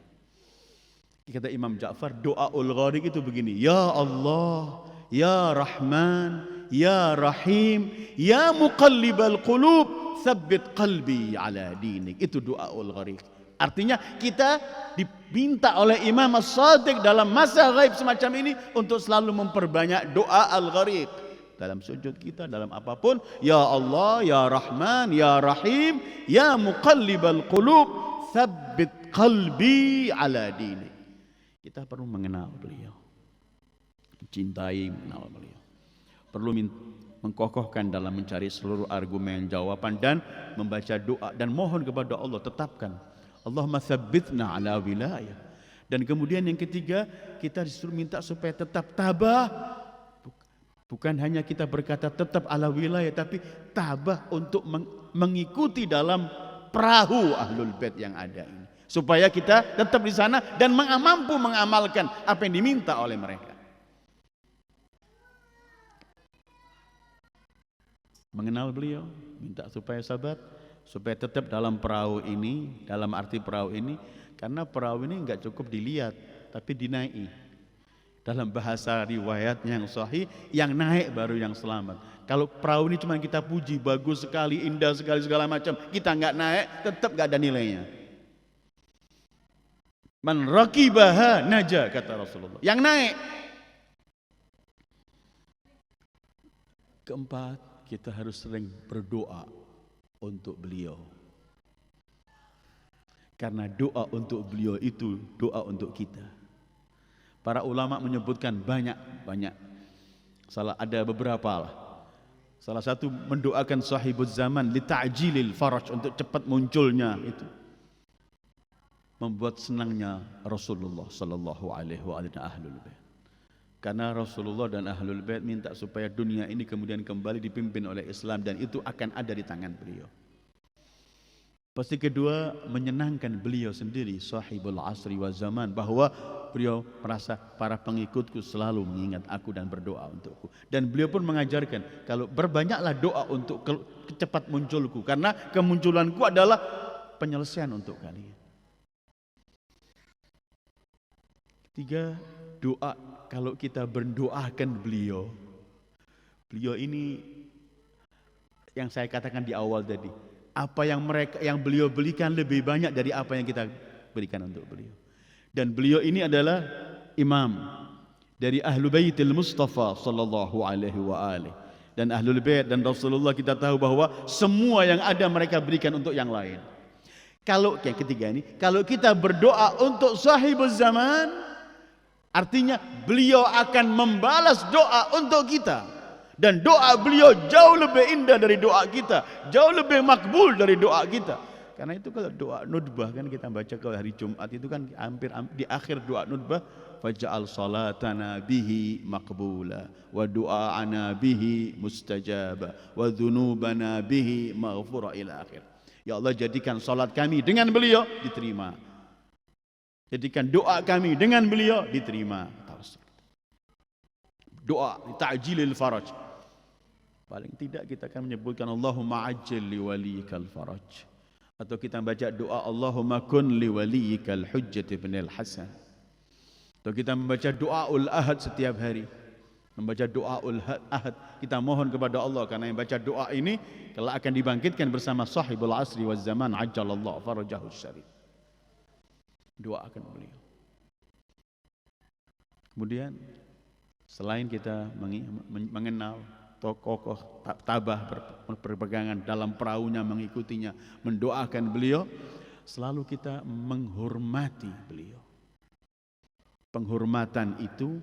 Kata Imam Ja'far, doaul ghariq itu begini: Ya Allah, Ya Rahman, Ya Rahim, Ya Muqallibal Qulub, tsabbit qalbi ala dinik. Itu doaul ghariq. Artinya kita diminta oleh Imam As-Shadiq dalam masa ghaib semacam ini untuk selalu memperbanyak doa al-ghariq. Dalam sujud kita, dalam apapun, Ya Allah, Ya Rahman, Ya Rahim, Ya Muqallibal Qulub, tsabbit qalbi ala dinik. Kita perlu mengenal beliau, cintai, mengenal beliau. Perlu mengkokohkan dalam mencari seluruh argumen, jawaban, dan membaca doa dan mohon kepada Allah, tetapkan Allahumma tsabbitna ala wilayah. Dan kemudian yang ketiga, kita disuruh minta supaya tetap tabah. Bukan hanya kita berkata tetap ala wilayah, tapi tabah untuk mengikuti dalam perahu Ahlul Bait yang ada ini, supaya kita tetap di sana dan mampu mengamalkan apa yang diminta oleh mereka. Mengenal beliau, minta supaya sabat, supaya tetap dalam perahu ini. Dalam arti perahu ini, karena perahu ini enggak cukup dilihat, tapi dinaiki. Dalam bahasa riwayat yang sahih, yang naik baru yang selamat. Kalau perahu ini cuma kita puji, bagus sekali, indah sekali, segala macam, kita enggak naik, tetap enggak ada nilainya. Man raqibaha naja, kata Rasulullah. Yang naik. Keempat, kita harus sering berdoa untuk beliau. Karena doa untuk beliau itu doa untuk kita. Para ulama menyebutkan banyak. Ada beberapa lah. Salah satu mendoakan sahibuz zaman li ta'jilil faraj, untuk cepat munculnya itu. Membuat senangnya Rasulullah sallallahu alaihi wa alihi ahlul bait. Karena Rasulullah dan ahlul bait minta supaya dunia ini kemudian kembali dipimpin oleh Islam, dan itu akan ada di tangan beliau. Pasti kedua, menyenangkan beliau sendiri, sahibul asri wa zaman, bahwa beliau merasa para pengikutku selalu mengingat aku dan berdoa untukku. Dan beliau pun mengajarkan, kalau berbanyaklah doa untuk cepat munculku, karena kemunculanku adalah penyelesaian untuk kalian. Tiga, doa. Kalau kita berdoakan beliau ini yang saya katakan di awal tadi, apa yang beliau belikan lebih banyak dari apa yang kita berikan untuk beliau. Dan beliau ini adalah imam dari Ahlul Baitil Mustafa sallallahu alaihi wa alihi. Dan Ahlul Bait dan Rasulullah, kita tahu bahwa semua yang ada mereka berikan untuk yang lain. Kalau yang ketiga ini, kalau kita berdoa untuk sahibuz zaman, artinya beliau akan membalas doa untuk kita. Dan doa beliau jauh lebih indah dari doa kita, jauh lebih makbul dari doa kita. Karena itu kalau doa nutbah kan kita baca kalau hari Jumat itu kan hampir di akhir doa nutbah, faj'al salatana bihi maqbula wa du'aana bihi mustajaba wa dzunubana bihi maghfura ila akhir. Ya Allah, jadikan salat kami dengan beliau diterima, Jadikan doa kami dengan beliau diterima. Doa ta'jilil faraj. Paling tidak kita akan menyebutkan Allahumma ajil li waliyikal faraj. Atau kita baca doa Allahumma kun li waliyikal hujjat ibn al-Hasan. Atau kita membaca doaul ahad setiap hari. Membaca doaul ahad, kita mohon kepada Allah karena yang baca doa ini kelak akan dibangkitkan bersama sahibul asri waz zaman ajjalallahu farajahu syarif. Doakan beliau. Kemudian selain kita mengenal tokoh tabah berpegangan dalam perahunya, mengikutinya, mendoakan beliau, selalu kita menghormati beliau. Penghormatan itu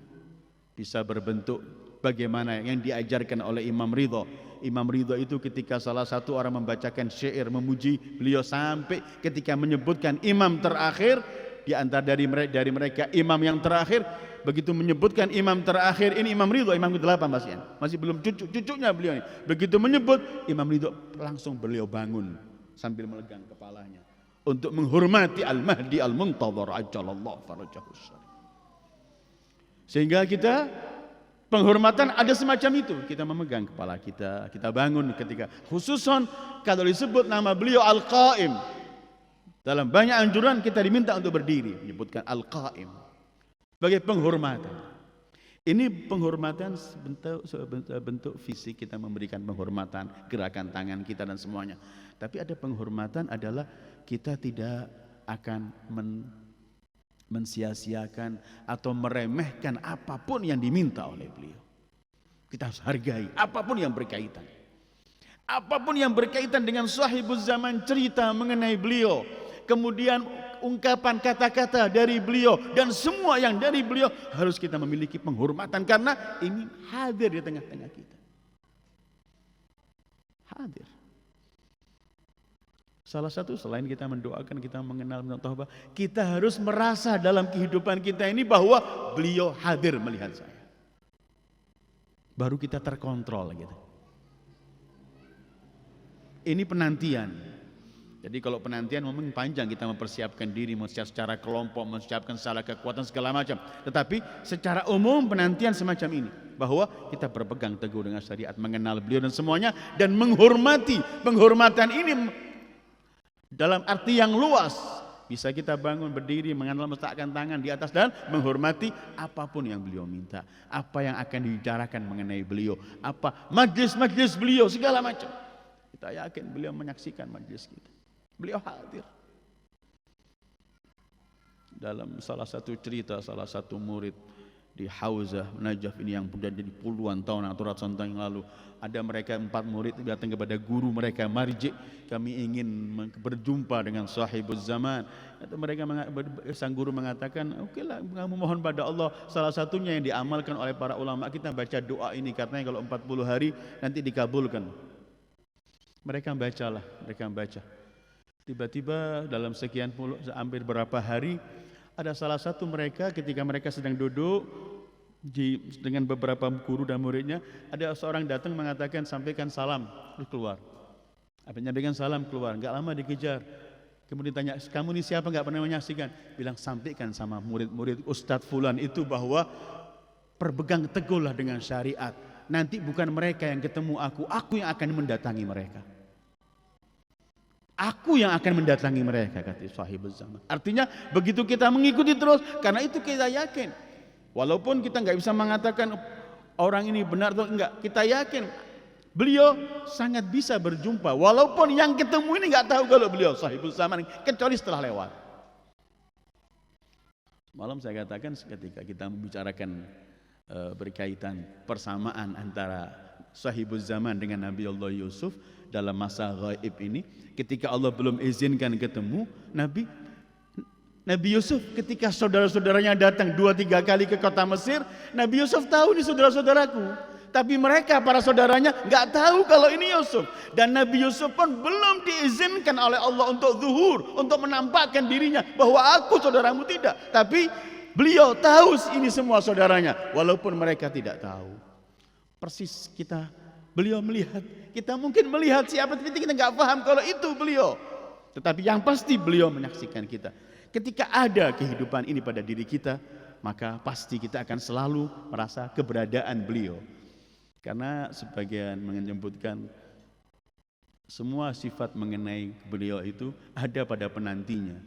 bisa berbentuk bagaimana yang diajarkan oleh Imam Ridho. Imam Ridho itu ketika salah satu orang membacakan syair memuji beliau sampai ketika menyebutkan imam terakhir, di antara dari mereka imam yang terakhir, begitu menyebutkan imam terakhir ini Imam Ridho, imam ke-8 masih belum cucunya beliau ini. Begitu menyebut Imam Ridho, langsung beliau bangun sambil melegang kepalanya untuk menghormati Al-Mahdi Al-Muntadhar ajjalallahu farajahu syarif. Sehingga kita penghormatan ada semacam itu, kita memegang kepala kita, kita bangun ketika khususon kalau disebut nama beliau Al-Qaim. Dalam banyak anjuran kita diminta untuk berdiri, menyebutkan Al-Qaim sebagai penghormatan. Ini penghormatan bentuk fisik, kita memberikan penghormatan, gerakan tangan kita dan semuanya. Tapi ada penghormatan adalah kita tidak akan mensia-siakan atau meremehkan apapun yang diminta oleh beliau. Kita harus hargai apapun yang berkaitan. Apapun yang berkaitan dengan sahibuz zaman, cerita mengenai beliau, kemudian ungkapan kata-kata dari beliau dan semua yang dari beliau harus kita memiliki penghormatan karena ini hadir di tengah-tengah kita. Hadir. Salah satu selain kita mendoakan, kita mengenal tauhid, kita harus merasa dalam kehidupan kita ini bahwa beliau hadir melihat saya. Baru kita terkontrol gitu. Ini penantian. Jadi kalau penantian memang panjang, kita mempersiapkan diri, mempersiapkan secara kelompok, mempersiapkan secara kekuatan segala macam. Tetapi secara umum penantian semacam ini, bahwa kita berpegang teguh dengan syariat, mengenal beliau dan semuanya, dan menghormati. Penghormatan ini dalam arti yang luas, bisa kita bangun berdiri, mengenal, meletakkan tangan di atas dan menghormati apapun yang beliau minta, apa yang akan dibicarakan mengenai beliau, apa majlis-majlis beliau segala macam. Kita yakin beliau menyaksikan majlis kita, beliau hadir. Dalam salah satu cerita, salah satu murid di Hauzah Najaf ini yang sudah jadi puluhan tahun atau ratusan tahun yang lalu, ada mereka 4 murid datang kepada guru mereka, marji, kami ingin berjumpa dengan sahibuz zaman. Mereka sang guru mengatakan, okelah, kamu mohon pada Allah. Salah satunya yang diamalkan oleh para ulama kita baca doa ini, katanya kalau 40 hari nanti dikabulkan. Mereka baca. Tiba-tiba dalam sekian puluh, hampir berapa hari, ada salah satu mereka ketika mereka sedang duduk dengan beberapa guru dan muridnya, ada seorang datang mengatakan sampaikan salam, terus keluar. Menyampaikan salam keluar, enggak lama dikejar. Kemudian tanya, kamu ini siapa, enggak pernah menyaksikan? Bilang, sampaikan sama murid-murid Ustadz Fulan itu bahwa berpegang teguhlah dengan syariat. Nanti bukan mereka yang ketemu aku yang akan mendatangi mereka. Aku yang akan mendatangi mereka, kata sahibuz zaman. Artinya begitu kita mengikuti terus, karena itu kita yakin. Walaupun kita nggak bisa mengatakan orang ini benar atau enggak, kita yakin beliau sangat bisa berjumpa. Walaupun yang ketemu ini nggak tahu kalau beliau sahibuz zaman, kecuali setelah lewat. Malam saya katakan ketika kita membicarakan berkaitan persamaan antara sahibuz zaman dengan Nabi Allah Yusuf dalam masa gaib ini, ketika Allah belum izinkan ketemu Nabi Yusuf, ketika saudara-saudaranya datang 2-3 kali ke kota Mesir, Nabi Yusuf tahu ini saudara-saudaraku, tapi mereka para saudaranya nggak tahu kalau ini Yusuf. Dan Nabi Yusuf pun belum diizinkan oleh Allah untuk zuhur, untuk menampakkan dirinya bahwa aku saudaramu, tidak. Tapi beliau tahu ini semua saudaranya, walaupun mereka tidak tahu. Persis beliau melihat, kita mungkin melihat siapa, tapi kita nggak paham kalau itu beliau. Tetapi yang pasti beliau menyaksikan kita. ketika ada kehidupan ini pada diri kita, maka pasti kita akan selalu merasa keberadaan beliau. Karena sebagian menyebutkan semua sifat mengenai beliau itu ada pada penantinya.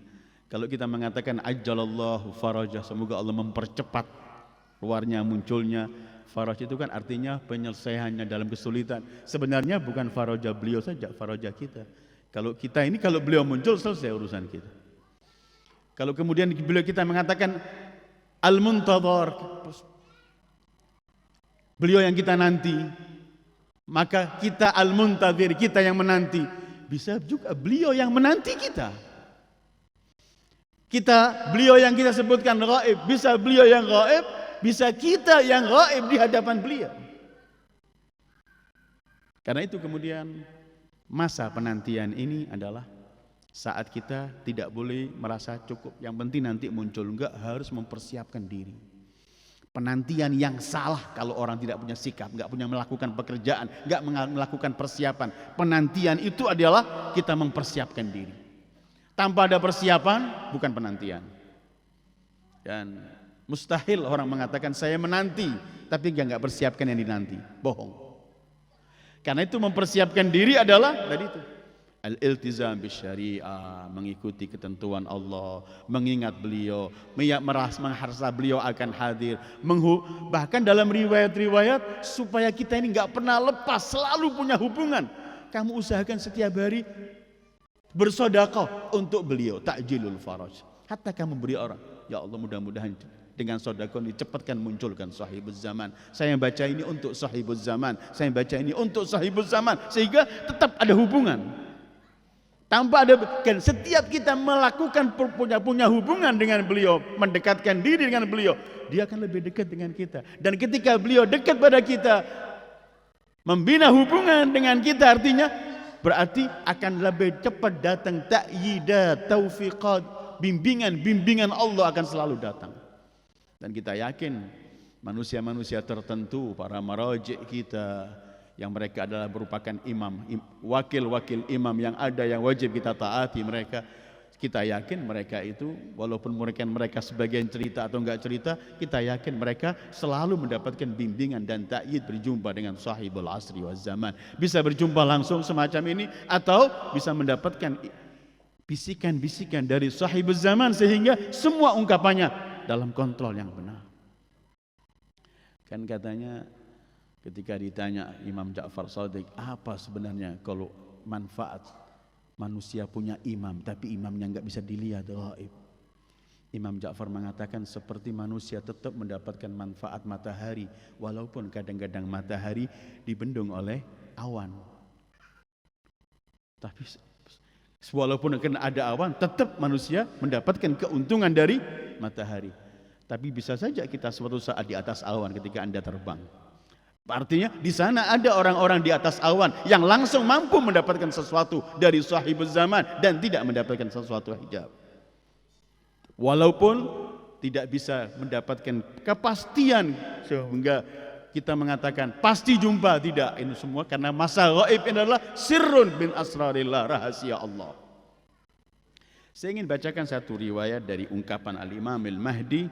Kalau kita mengatakan ajjalallahu farajah, semoga Allah mempercepat keluarnya, munculnya. Faraj itu kan artinya penyelesaiannya dalam kesulitan. Sebenarnya bukan farajah beliau saja, farajah kita. Kalau kita ini, kalau beliau muncul, selesai urusan kita. Kalau kemudian beliau kita mengatakan al-muntadhar, beliau yang kita nanti, maka kita al-muntadhir, kita yang menanti. Bisa juga beliau yang menanti kita. Beliau yang kita sebutkan ghaib, bisa beliau yang ghaib, bisa kita yang ghaib di hadapan beliau. Karena itu kemudian masa penantian ini adalah saat kita tidak boleh merasa cukup, yang penting nanti muncul, enggak, harus mempersiapkan diri. Penantian yang salah kalau orang tidak punya sikap, enggak punya melakukan pekerjaan, enggak melakukan persiapan. Penantian itu adalah kita mempersiapkan diri. Tanpa ada persiapan bukan penantian. Dan mustahil orang mengatakan saya menanti tapi enggak persiapkan yang dinanti. Bohong. Karena itu mempersiapkan diri adalah tadi itu al-iltizam bisyariah, mengikuti ketentuan Allah, mengingat beliau, merasa beliau akan hadir, bahkan dalam riwayat-riwayat supaya kita ini enggak pernah lepas, selalu punya hubungan. Kamu usahakan setiap hari bersedekah untuk beliau, ta'jilul faraj. Hatta kamu beri orang, ya Allah mudah-mudahan dengan sedekah dicepatkan munculkan sahibuz zaman. Saya baca ini untuk sahibuz zaman, saya baca ini untuk sahibuz zaman, sehingga tetap ada hubungan. Tanpa ada, kan setiap kita melakukan punya hubungan dengan beliau, mendekatkan diri dengan beliau, dia akan lebih dekat dengan kita. Dan ketika beliau dekat pada kita, membina hubungan dengan kita, artinya berarti akan lebih cepat datang ta'yidat, taufiqat, bimbingan Allah akan selalu datang. Dan kita yakin manusia-manusia tertentu, para maraji' kita, yang mereka adalah merupakan imam, wakil-wakil imam yang ada yang wajib kita taati mereka. Kita yakin mereka itu, walaupun mereka sebagian cerita atau enggak cerita, kita yakin mereka selalu mendapatkan bimbingan dan ta'yid berjumpa dengan sahibul asri waz zaman. Bisa berjumpa langsung semacam ini, atau bisa mendapatkan bisikan-bisikan dari sahibul zaman sehingga semua ungkapannya dalam kontrol yang benar. Kan katanya ketika ditanya Imam Ja'far Shadiq, apa sebenarnya kalau manfaat manusia punya imam tapi imamnya enggak bisa dilihat ghaib? Imam Ja'far mengatakan seperti manusia tetap mendapatkan manfaat matahari walaupun kadang-kadang matahari dibendung oleh awan. Tapi walaupun ada awan, tetap manusia mendapatkan keuntungan dari matahari. Tapi bisa saja kita suatu saat di atas awan ketika Anda terbang. Artinya di sana ada orang-orang di atas awan yang langsung mampu mendapatkan sesuatu dari sahibuz zaman dan tidak mendapatkan sesuatu hijab. Walaupun tidak bisa mendapatkan kepastian sehingga kita mengatakan pasti jumpa, tidak, ini semua karena masa gaib ini adalah sirrun bin asrarillah, rahasia Allah. Saya ingin bacakan satu riwayat dari ungkapan Al-Imam Al-Mahdi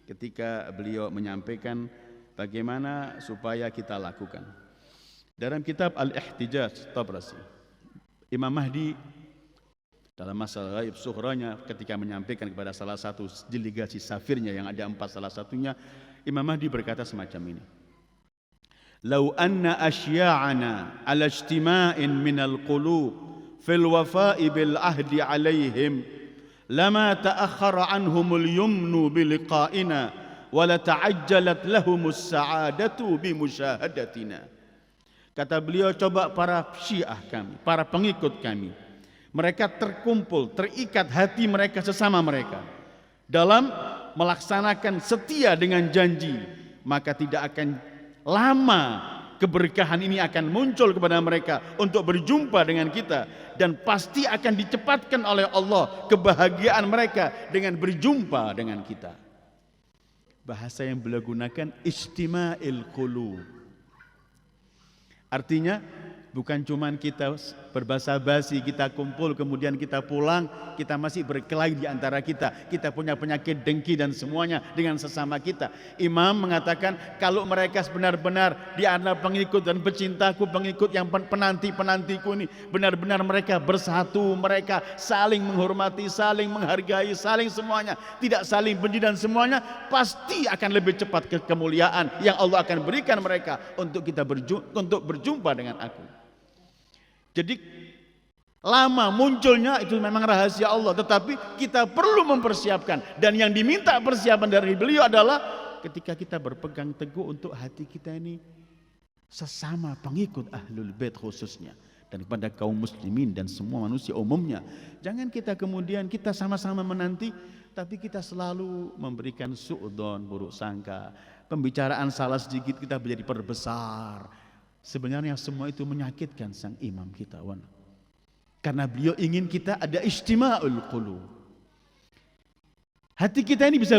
ketika beliau menyampaikan bagaimana supaya kita lakukan. Dalam kitab Al-Ihtijaj Tabrasi, Imam Mahdi dalam masalah gaib suhranya ketika menyampaikan kepada salah satu delegasi safirnya yang ada 4, salah satunya Imam Mahdi berkata semacam ini. Lau anna asya'ana ala ijtima'in minal qulub fil wafa'i bil ahdi alaihim lama ta'akhkhara anhumul yumnu biliqa'ina wala ta'ajjalat lahumus sa'adatu bimusyahadatina. Kata beliau, coba para Syiah kami, para pengikut kami, mereka terkumpul, terikat hati mereka sesama mereka dalam melaksanakan setia dengan janji, maka tidak akan lama keberkahan ini akan muncul kepada mereka untuk berjumpa dengan kita, dan pasti akan dicepatkan oleh Allah kebahagiaan mereka dengan berjumpa dengan kita. Bahasa yang beliau gunakan istima'il qulub. Artinya Bukan cuman kita berbahasa basi, kita kumpul kemudian kita pulang, kita masih berkelahi di antara kita. Kita punya penyakit dengki dan semuanya dengan sesama kita. Imam mengatakan kalau mereka benar-benar di antara pengikut dan pecintaku, pengikut yang penanti-penantiku ini, benar-benar mereka bersatu, mereka saling menghormati, saling menghargai, saling semuanya, tidak saling benci dan semuanya, pasti akan lebih cepat ke kemuliaan yang Allah akan berikan mereka untuk kita berjumpa dengan aku. Jadi lama munculnya itu memang rahasia Allah, tetapi kita perlu mempersiapkan, dan yang diminta persiapan dari beliau adalah ketika kita berpegang teguh untuk hati kita ini sesama pengikut Ahlul Bait khususnya, dan kepada kaum muslimin dan semua manusia umumnya. Jangan kita kemudian kita sama-sama menanti, tapi kita selalu memberikan su'udzon, buruk sangka, pembicaraan salah sedikit kita menjadi perbesar. Sebenarnya semua itu menyakitkan sang imam kita, karena beliau ingin kita ada istima'ul qulub. Hati kita ini bisa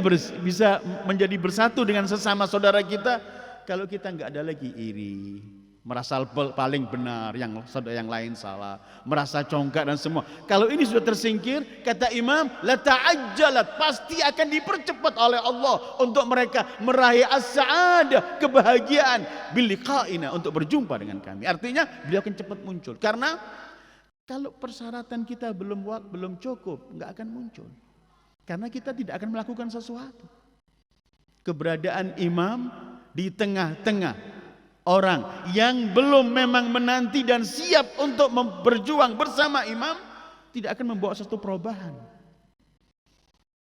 menjadi bersatu dengan sesama saudara kita kalau kita enggak ada lagi iri, merasa paling benar, yang lain salah, merasa congkak dan semua. Kalau ini sudah tersingkir, kata imam, la ta'ajjalat, pasti akan dipercepat oleh Allah untuk mereka meraih as-sa'adah, kebahagiaan bil liqa'ina, untuk berjumpa dengan kami. Artinya beliau akan cepat muncul, karena kalau persyaratan kita belum cukup, enggak akan muncul, karena kita tidak akan melakukan sesuatu. Keberadaan imam di tengah-tengah orang yang belum memang menanti dan siap untuk berjuang bersama imam tidak akan membawa satu perubahan.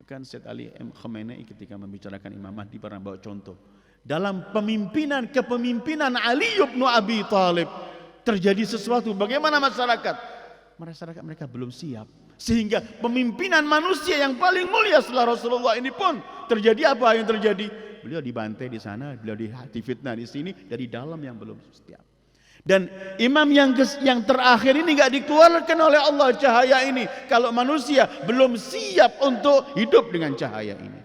Kan Syed Ali M. Khamenei ketika membicarakan Imam Mahdi pernah bawa contoh. Dalam kepemimpinan Ali bin Abi Thalib terjadi sesuatu. Bagaimana masyarakat? Masyarakat mereka belum siap. Sehingga pemimpinan manusia yang paling mulia setelah Rasulullah ini pun terjadi apa yang terjadi? Beliau dibantai di sana, beliau difitnah di sini, dari dalam yang belum siap. Dan imam yang terakhir ini enggak dikeluarkan oleh Allah cahaya ini kalau manusia belum siap untuk hidup dengan cahaya ini.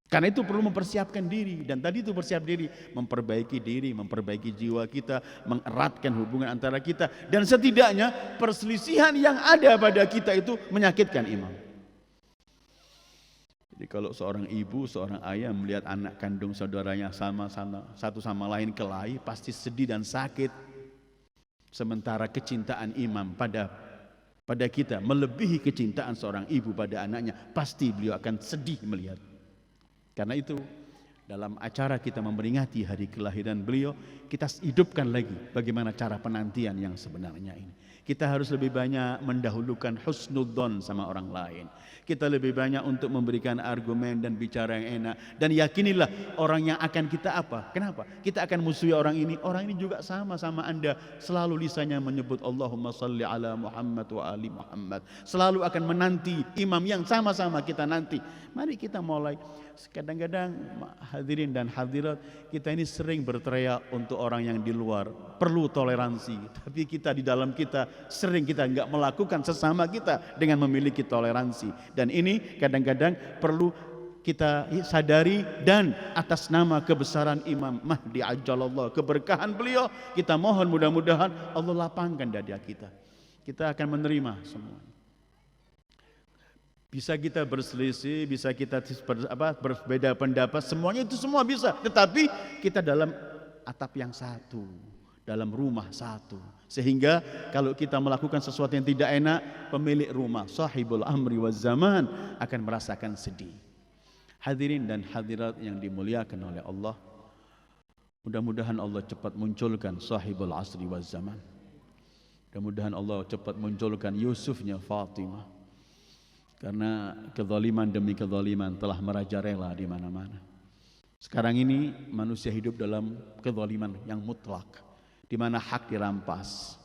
Karena itu perlu mempersiapkan diri, dan tadi itu persiap diri, memperbaiki jiwa kita, mengeratkan hubungan antara kita, dan setidaknya perselisihan yang ada pada kita itu menyakitkan imam. Jadi kalau seorang ibu, seorang ayah melihat anak kandung saudaranya satu sama lain kelahi, pasti sedih dan sakit. Sementara kecintaan imam pada kita melebihi kecintaan seorang ibu pada anaknya, pasti beliau akan sedih melihat. Karena itu dalam acara kita memperingati hari kelahiran beliau, kita hidupkan lagi bagaimana cara penantian yang sebenarnya ini. Kita harus lebih banyak mendahulukan husnudzon sama orang lain. Kita lebih banyak untuk memberikan argumen dan bicara yang enak. Dan yakinilah orang yang akan kita apa? Kenapa? Kita akan musuhi orang ini. Orang ini juga sama Anda. Selalu lisannya menyebut Allahumma salli ala Muhammad wa ali Muhammad. Selalu akan menanti imam yang sama-sama kita nanti. Mari kita mulai. Kadang-kadang hadirin dan hadirat, kita ini sering berteriak untuk orang yang di luar, perlu toleransi. Tapi kita di dalam kita sering kita enggak melakukan sesama kita dengan memiliki toleransi. Dan ini kadang-kadang perlu kita sadari, dan atas nama kebesaran Imam Mahdi Ajjalallah, keberkahan beliau, kita mohon mudah-mudahan Allah lapangkan dada kita. Kita akan menerima semua. Bisa kita berselisih, bisa kita berbeda pendapat, semuanya itu semua bisa. Tetapi kita dalam atap yang satu, dalam rumah satu. Sehingga kalau kita melakukan sesuatu yang tidak enak, pemilik rumah, sahibul amri waz zaman, akan merasakan sedih. Hadirin dan hadirat yang dimuliakan oleh Allah, mudah-mudahan Allah cepat munculkan sahibul asri waz zaman. Mudah-mudahan Allah cepat munculkan Yusufnya Fatimah. Karena kezaliman demi kezaliman telah merajalela di mana-mana. Sekarang ini manusia hidup dalam kezaliman yang mutlak, di mana hak dirampas,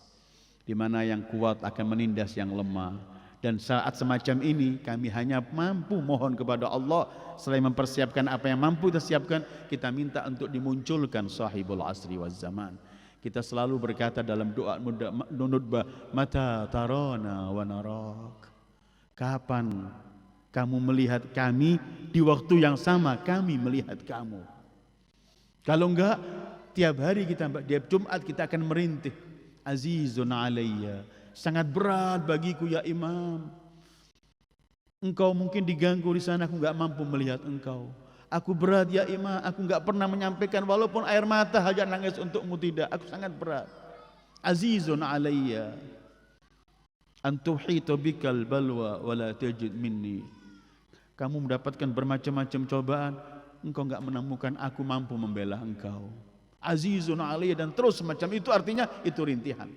di mana yang kuat akan menindas yang lemah. Dan saat semacam ini kami hanya mampu mohon kepada Allah, selain mempersiapkan apa yang mampu kita siapkan, kita minta untuk dimunculkan sahibul asri waz zaman. Kita selalu berkata dalam doa nunudbah, mata tarana wa narak. Kapan kamu melihat kami? Di waktu yang sama kami melihat kamu. Kalau enggak, tiap hari tiap Jumat kita akan merintih. azizun alayya, sangat berat bagiku ya Imam. Engkau mungkin diganggu di sana, aku enggak mampu melihat engkau. Aku berat ya Imam, aku enggak pernah menyampaikan walaupun air mata hajat nangis untukmu tidak, aku sangat berat. Azizun alayya an tuhita bikal balwa wala tajid minni. Kamu mendapatkan bermacam-macam cobaan, engkau enggak menemukan aku mampu membela engkau. Azizun alayya, dan terus semacam itu, artinya itu rintihan.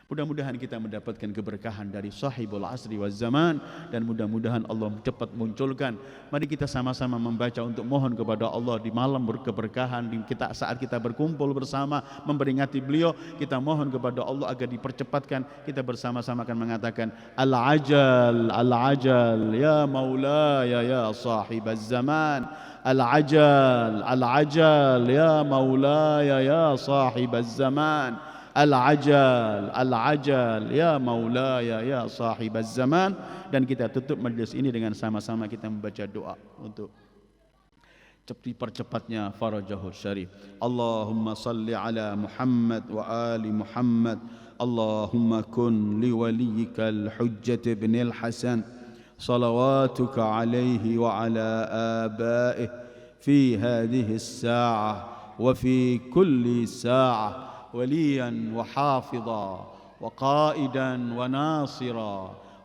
Mudah-mudahan kita mendapatkan keberkahan dari sahibul asri waz zaman, dan mudah-mudahan Allah cepat munculkan. Mari kita sama-sama membaca untuk mohon kepada Allah di malam berkeberkahan, kita saat kita berkumpul bersama memperingati beliau, kita mohon kepada Allah agar dipercepatkan. Kita bersama-sama akan mengatakan al-ajal al-ajal ya maulaya ya sahibaz zaman, al-ajal al-ajal ya maulaya ya sahibaz zaman, al-ajal al-ajal ya maulaya ya sahibaz zaman. Dan kita tutup majlis ini dengan sama-sama kita membaca doa untuk percepatnya farajahul syarif. Allahumma salli ala Muhammad wa ali Muhammad. Allahumma kun li waliyikal hujjat ibnil Hasan salawatuka alaihi wa ala abaihi fi hadhihi as-sa'ah wa fi kulli sa'ah وليا وحافظا وقائدا وناصرا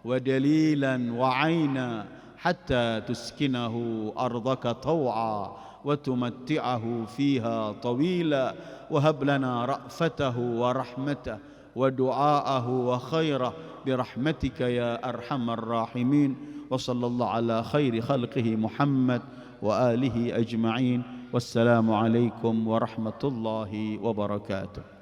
ودليلا وعينا حتى تسكنه أرضك طوعا وتمتعه فيها طويلا، وهب لنا رأفته ورحمته ودعاءه وخيره برحمتك يا أرحم الراحمين. وصلى الله على خير خلقه محمد وآله أجمعين. والسلام عليكم ورحمة الله وبركاته.